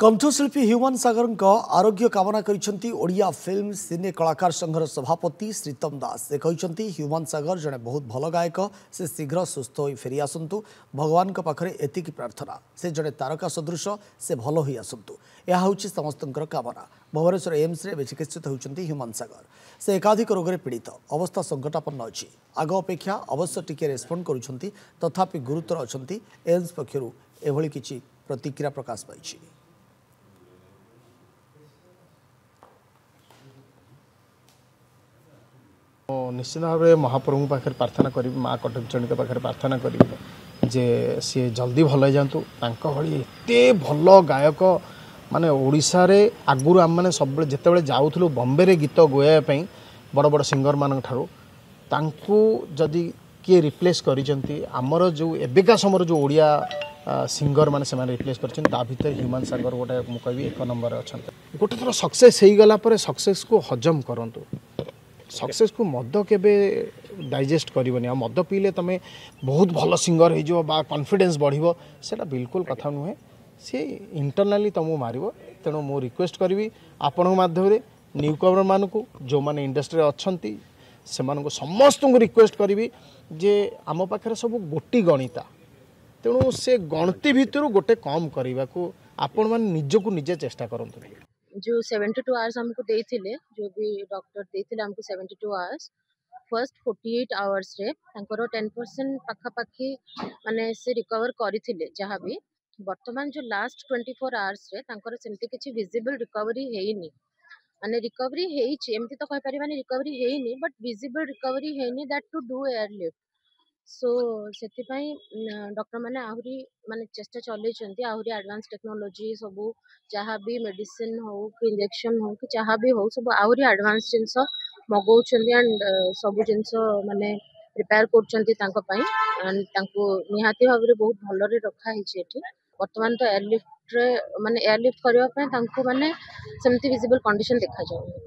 कंठशिल्पी human सागर आरोग्य कामना करिसेंती Odia film सिने कलाकार संघर सभापति श्रीतम दास से कहते ह्यूमान सागर जड़े बहुत भल गायक से शीघ्र सुस्थ हो फेरी आसतु भगवान पाखरे एतिकी प्रार्थना से जड़े तारका सदृश से भल हो आसतु यह हूँ समस्त कामना भुवनेश्वर एम्स रे चिकित्सित होती ह्यूमान सागर से एकाधिक रोग पीड़ित अवस्था संकटापन्न अच्छी आग अपेक्षा अवश्य टिके रेस्पंड करुछंती तथापि गुरुतर अच्छी एम्स पक्षर एभली किछि प्रतिक्रिया प्रकाश पाई। निश्चित भाव में महाप्रभु पाखे प्रार्थना करी माँ कटकचंडी पाखे प्रार्थना करी जे सी जल्दी भल हो जातु भाई एत भल गायक माने ओडिशा रे आगुरी आम मैंने सब जिते जाऊँ बॉम्बे रे गीत गोयापी बड़ बड़ सिंगर मान जदि किए रिप्लेस करमर जो एबिका समय जो ओडिया सिंगर मैंने से रिप्लेस कर भीतर ह्यूमान सागर गोटे मुझे एक नंबर अच्छा गोटे थर सक्सेस हो गला सक्सेस को हजम करूँ सक्सेस को मद केबे डाइजेस्ट करबनी आ मद पीले तमें बहुत भल सिंगर हो कॉन्फिडेंस बढ़िबो सेटा बिल्कुल कथा नुहे सी इंटरनली तुमको मारिबो तेणु मु रिक्वेस्ट करी आपण माध्यम न्यू कमर मानक जो मैंने इंडस्ट्री अच्छी से समस्त को रिक्वेस्ट करी जे आम पाखे सब गोटी गणिता तेणु से गणती भितर गोटे कम करने को आपण मैंने निजको निजे चेष्टा करते जो 72 आवर्स हमको देते जो भी डॉक्टर देते हमको 72 आवर्स फर्स्ट 48 आवर्स रे 10% पाखापाखी माने से रिकवर करथिले जहाँ भी वर्तमान जो लास्ट 24 आवर्स रे सेमती किसी विजिबल रिकवरी हेनी माने रिकवरी हेची एमती तो कहि पारि माने रिकवरी हेनी बट विजिबल रिकवरी हेनी that to do air lift so से डॉक्टर मैंने आहरी माने चेष्टा चलते आहरी एडवांस टेक्नोलोजी सब जहाँ भी मेडिसिन हो कि इंजेक्शन हो कि जहाँ भी हो सब आहरी एडवांस जिनस मगाउछ एंड सब जिनस माने प्रिपेयर करहाती भाव में बहुत भल रखाही वर्तमान तो एयरलिफ्ट रे माने एयरलिफ्ट करने माने सेमती विजिबल कंडीशन देखा जाए।